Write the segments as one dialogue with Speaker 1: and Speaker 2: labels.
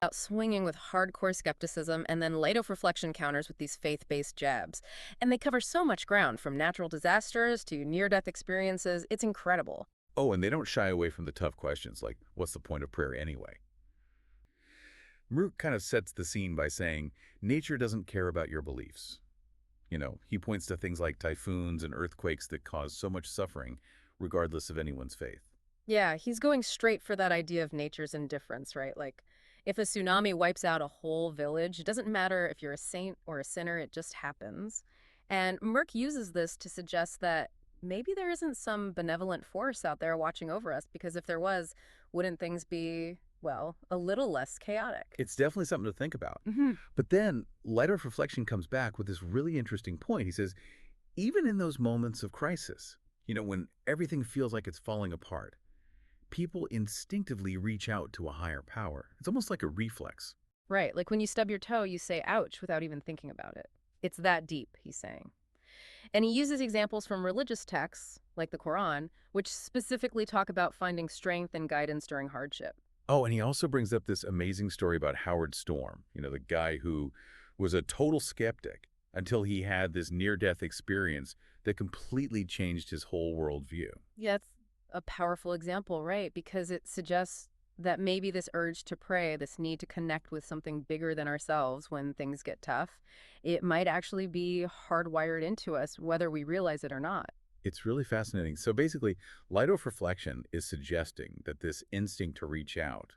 Speaker 1: About swinging with hardcore skepticism and then light of reflection counters with these faith-based jabs. And they cover so much ground, from natural disasters to near-death experiences. It's incredible.
Speaker 2: Oh, and they don't shy away from the tough questions like, what's the point of prayer anyway? Root kind of sets the scene by saying, nature doesn't care about your beliefs. He points to things like typhoons and earthquakes that cause so much suffering, regardless of anyone's faith.
Speaker 1: Yeah, he's going straight for that idea of nature's indifference, right? Like, if a tsunami wipes out a whole village, it doesn't matter if you're a saint or a sinner, it just happens. And Merck uses this to suggest that maybe there isn't some benevolent force out there watching over us, because if there was, wouldn't things be, well, a little less chaotic?
Speaker 2: It's definitely something to think about.
Speaker 1: Hmm.
Speaker 2: But then, Light of Reflection comes back with this really interesting point. He says, even in those moments of crisis, when everything feels like it's falling apart, people instinctively reach out to a higher power. It's almost like a reflex.
Speaker 1: Right, like when you stub your toe, you say ouch without even thinking about it. It's that deep, he's saying. And he uses examples from religious texts, like the Quran, which specifically talk about finding strength and guidance during hardship.
Speaker 2: Oh, and he also brings up this amazing story about Howard Storm, the guy who was a total skeptic until he had this near-death experience that completely changed his whole worldview.
Speaker 1: Yeah, it's a powerful example, right? Because it suggests that maybe this urge to pray, this need to connect with something bigger than ourselves when things get tough, it might actually be hardwired into us, whether we realize it or not.
Speaker 2: It's really fascinating. So basically, light of reflection is suggesting that this instinct to reach out,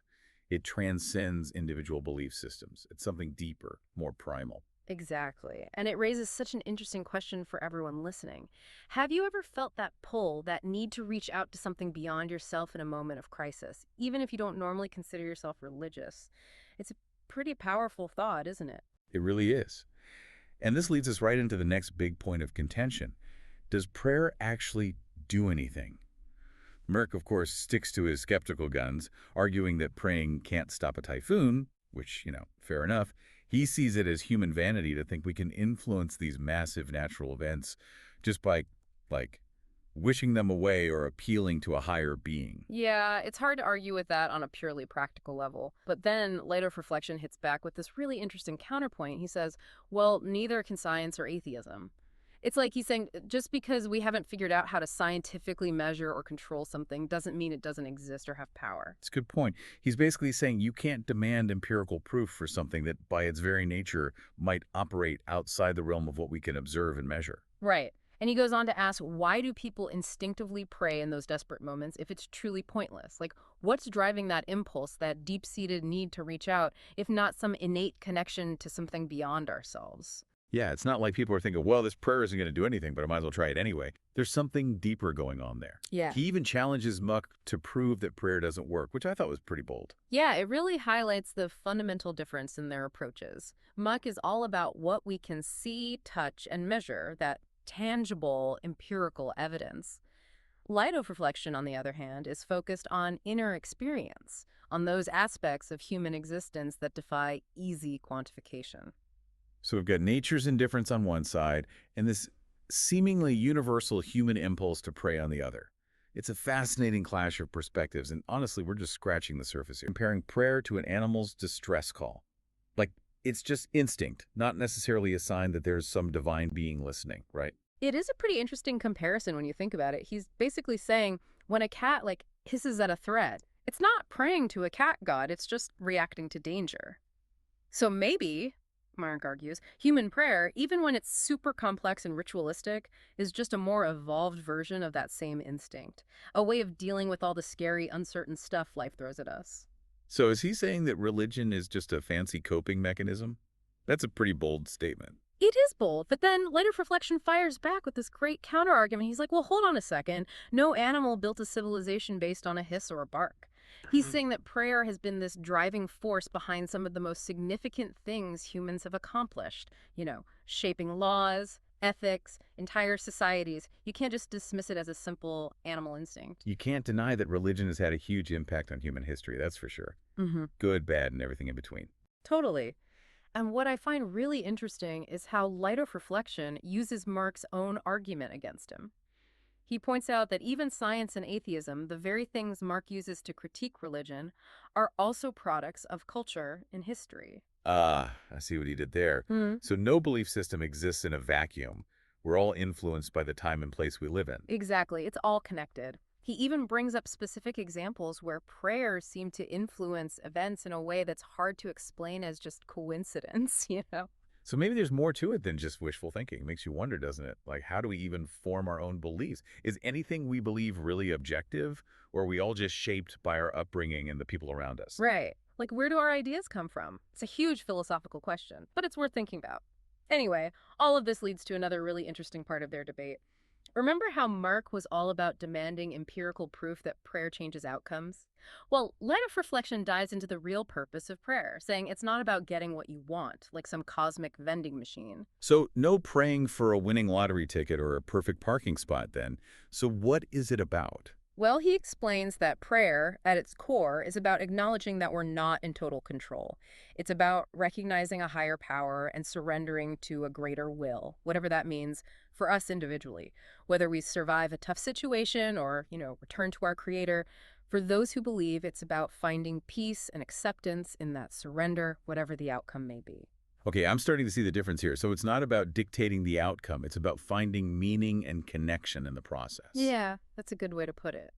Speaker 2: it transcends individual belief systems. It's something deeper, more primal.
Speaker 1: Exactly. And it raises such an interesting question for everyone listening. Have you ever felt that pull, that need to reach out to something beyond yourself in a moment of crisis, even if you don't normally consider yourself religious? It's a pretty powerful thought, isn't it?
Speaker 2: It really is. And this leads us right into the next big point of contention. Does prayer actually do anything? Merck, of course, sticks to his skeptical guns, arguing that praying can't stop a typhoon, which, fair enough. He sees it as human vanity to think we can influence these massive natural events just by, like, wishing them away or appealing to a higher being.
Speaker 1: Yeah, it's hard to argue with that on a purely practical level. But then Light of Reflection hits back with this really interesting counterpoint. He says, well, neither can science or atheism. It's like he's saying just because we haven't figured out how to scientifically measure or control something doesn't mean it doesn't exist or have power.
Speaker 2: It's a good point. He's basically saying you can't demand empirical proof for something that by its very nature might operate outside the realm of what we can observe and measure.
Speaker 1: Right. And he goes on to ask, why do people instinctively pray in those desperate moments if it's truly pointless? Like, what's driving that impulse, that deep-seated need to reach out, if not some innate connection to something beyond ourselves?
Speaker 2: Yeah, it's not like people are thinking, well, this prayer isn't going to do anything, but I might as well try it anyway. There's something deeper going on there.
Speaker 1: Yeah.
Speaker 2: He even challenges Muck to prove that prayer doesn't work, which I thought was pretty bold.
Speaker 1: Yeah, it really highlights the fundamental difference in their approaches. Muck is all about what we can see, touch, and measure, that tangible, empirical evidence. Light of Reflection, on the other hand, is focused on inner experience, on those aspects of human existence that defy easy quantification.
Speaker 2: So we've got nature's indifference on one side and this seemingly universal human impulse to pray on the other. It's a fascinating clash of perspectives, and honestly, we're just scratching the surface here. Comparing prayer to an animal's distress call. Like, it's just instinct, not necessarily a sign that there's some divine being listening, right?
Speaker 1: It is a pretty interesting comparison when you think about it. He's basically saying when a cat, like, hisses at a threat, it's not praying to a cat god, it's just reacting to danger. So maybe, Mark argues, human prayer, even when it's super complex and ritualistic, is just a more evolved version of that same instinct, a way of dealing with all the scary, uncertain stuff life throws at us.
Speaker 2: So is he saying that religion is just a fancy coping mechanism? That's a pretty bold statement.
Speaker 1: It is bold, but then Light of Reflection fires back with this great counter-argument. He's like, well, hold on a second. No animal built a civilization based on a hiss or a bark. He's saying that prayer has been this driving force behind some of the most significant things humans have accomplished. Shaping laws, ethics, entire societies. You can't just dismiss it as a simple animal instinct.
Speaker 2: You can't deny that religion has had a huge impact on human history, that's for sure.
Speaker 1: Mm-hmm.
Speaker 2: Good, bad, and everything in between.
Speaker 1: Totally. And what I find really interesting is how Light of Reflection uses Mark's own argument against him. He points out that even science and atheism, the very things Mark uses to critique religion, are also products of culture and history.
Speaker 2: Ah, I see what he did there.
Speaker 1: Hmm.
Speaker 2: So no belief system exists in a vacuum. We're all influenced by the time and place we live in.
Speaker 1: Exactly. It's all connected. He even brings up specific examples where prayers seem to influence events in a way that's hard to explain as just coincidence, you know?
Speaker 2: So maybe there's more to it than just wishful thinking. It makes you wonder, doesn't it? Like, how do we even form our own beliefs? Is anything we believe really objective, or are we all just shaped by our upbringing and the people around us?
Speaker 1: Right. Like, where do our ideas come from? It's a huge philosophical question, but it's worth thinking about. Anyway, all of this leads to another really interesting part of their debate. Remember how Mark was all about demanding empirical proof that prayer changes outcomes? Well, Light of Reflection dives into the real purpose of prayer, saying it's not about getting what you want, like some cosmic vending machine.
Speaker 2: So no praying for a winning lottery ticket or a perfect parking spot then. So what is it about?
Speaker 1: Well, he explains that prayer, at its core, is about acknowledging that we're not in total control. It's about recognizing a higher power and surrendering to a greater will, whatever that means for us individually. Whether we survive a tough situation or, return to our Creator, for those who believe, it's about finding peace and acceptance in that surrender, whatever the outcome may be.
Speaker 2: Okay, I'm starting to see the difference here. So it's not about dictating the outcome. It's about finding meaning and connection in the process.
Speaker 1: Yeah, that's a good way to put it.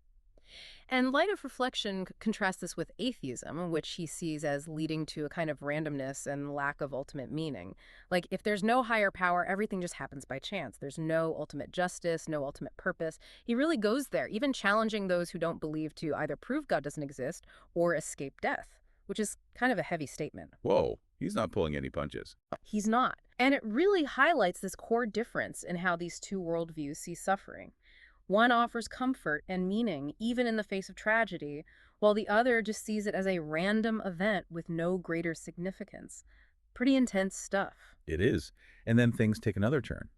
Speaker 1: And Light of Reflection contrasts this with atheism, which he sees as leading to a kind of randomness and lack of ultimate meaning. Like, if there's no higher power, everything just happens by chance. There's no ultimate justice, no ultimate purpose. He really goes there, even challenging those who don't believe to either prove God doesn't exist or escape death, which is kind of a heavy statement.
Speaker 2: Whoa, he's not pulling any punches.
Speaker 1: He's not. And it really highlights this core difference in how these two worldviews see suffering. One offers comfort and meaning, even in the face of tragedy, while the other just sees it as a random event with no greater significance. Pretty intense stuff.
Speaker 2: It is. And then things take another turn.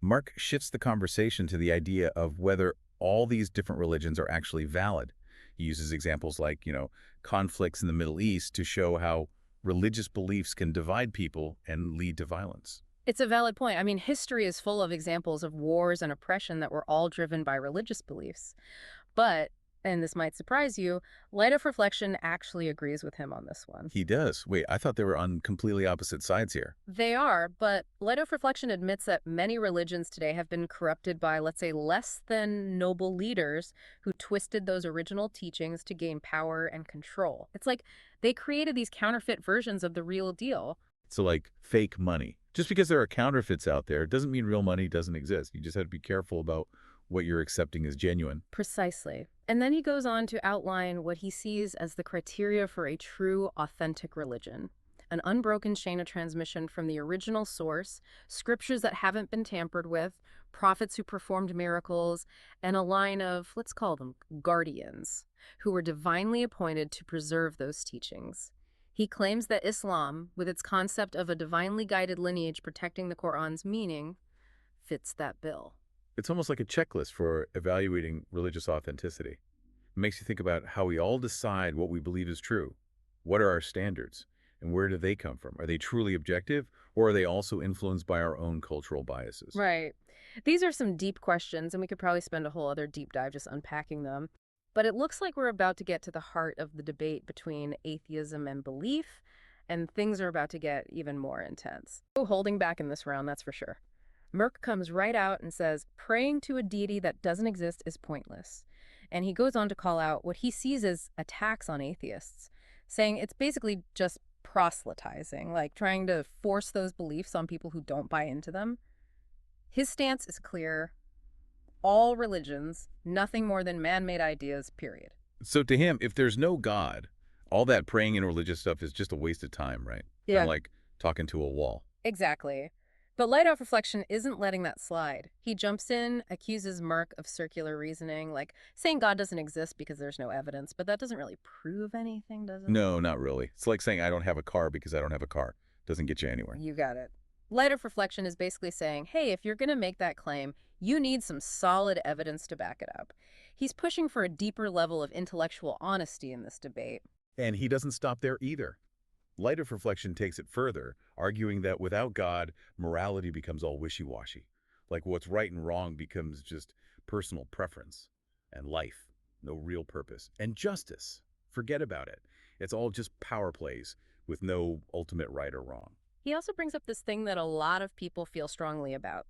Speaker 2: Mark shifts the conversation to the idea of whether all these different religions are actually valid. He uses examples like, conflicts in the Middle East to show how religious beliefs can divide people and lead to violence.
Speaker 1: It's a valid point. I mean, history is full of examples of wars and oppression that were all driven by religious beliefs. But, and this might surprise you, Light of Reflection actually agrees with him on this one.
Speaker 2: He does. Wait, I thought they were on completely opposite sides here.
Speaker 1: They are, but Light of Reflection admits that many religions today have been corrupted by, let's say, less than noble leaders who twisted those original teachings to gain power and control. It's like they created these counterfeit versions of the real deal.
Speaker 2: So like fake money. Just because there are counterfeits out there doesn't mean real money doesn't exist. You just have to be careful about what you're accepting as genuine.
Speaker 1: Precisely. And then he goes on to outline what he sees as the criteria for a true, authentic religion. An unbroken chain of transmission from the original source, scriptures that haven't been tampered with, prophets who performed miracles, and a line of, let's call them, guardians, who were divinely appointed to preserve those teachings. He claims that Islam, with its concept of a divinely guided lineage protecting the Quran's meaning, fits that bill.
Speaker 2: It's almost like a checklist for evaluating religious authenticity. It makes you think about how we all decide what we believe is true. What are our standards? And where do they come from? Are they truly objective, or are they also influenced by our own cultural biases?
Speaker 1: Right. These are some deep questions, and we could probably spend a whole other deep dive just unpacking them. But it looks like we're about to get to the heart of the debate between atheism and belief, and things are about to get even more intense. No holding back in this round, that's for sure. Merck comes right out and says praying to a deity that doesn't exist is pointless. And he goes on to call out what he sees as attacks on atheists, saying it's basically just proselytizing, like trying to force those beliefs on people who don't buy into them. His stance is clear. All religions, nothing more than man-made ideas, period.
Speaker 2: So to him, if there's no God, all that praying and religious stuff is just a waste of time, right?
Speaker 1: Yeah.
Speaker 2: And like talking to a wall.
Speaker 1: Exactly. But Light of Reflection isn't letting that slide. He jumps in, accuses Mark of circular reasoning, like saying God doesn't exist because there's no evidence, but that doesn't really prove anything, does it?
Speaker 2: No, not really. It's like saying I don't have a car because I don't have a car. Doesn't get you anywhere.
Speaker 1: You got it. Light of Reflection is basically saying, hey, if you're going to make that claim, you need some solid evidence to back it up. He's pushing for a deeper level of intellectual honesty in this debate.
Speaker 2: And he doesn't stop there either. Light of Reflection takes it further, arguing that without God, morality becomes all wishy-washy. Like what's right and wrong becomes just personal preference. And life, no real purpose. And justice, forget about it. It's all just power plays with no ultimate right or wrong.
Speaker 1: He also brings up this thing that a lot of people feel strongly about.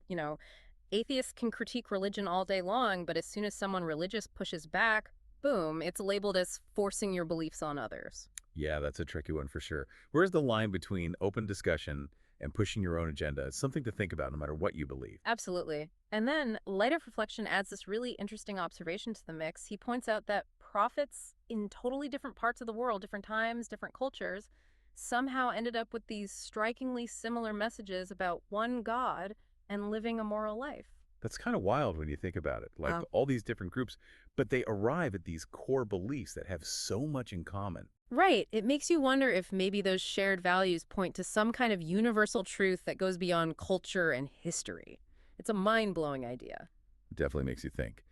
Speaker 1: Atheists can critique religion all day long, but as soon as someone religious pushes back, boom, it's labeled as forcing your beliefs on others.
Speaker 2: Yeah, that's a tricky one for sure. Where's the line between open discussion and pushing your own agenda? It's something to think about no matter what you believe.
Speaker 1: Absolutely. And then Light of Reflection adds this really interesting observation to the mix. He points out that prophets in totally different parts of the world, different times, different cultures, somehow ended up with these strikingly similar messages about one God and living a moral life.
Speaker 2: That's kind of wild when you think about it. Like
Speaker 1: Wow.
Speaker 2: all these different groups, but they arrive at these core beliefs that have so much in common.
Speaker 1: Right. It makes you wonder if maybe those shared values point to some kind of universal truth that goes beyond culture and history. It's a mind-blowing idea.
Speaker 2: Definitely makes you think.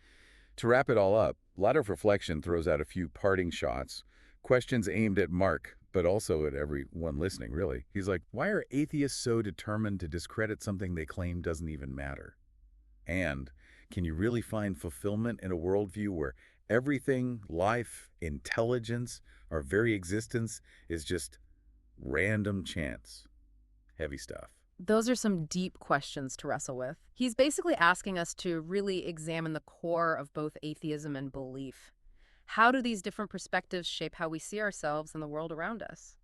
Speaker 2: To wrap it all up, Lot of Reflection throws out a few parting shots, questions aimed at Mark, but also at everyone listening, really. He's like, why are atheists so determined to discredit something they claim doesn't even matter? And can you really find fulfillment in a worldview where everything, life, intelligence, our very existence is just random chance? Heavy stuff.
Speaker 1: Those are some deep questions to wrestle with. He's basically asking us to really examine the core of both atheism and belief. How do these different perspectives shape how we see ourselves and the world around us?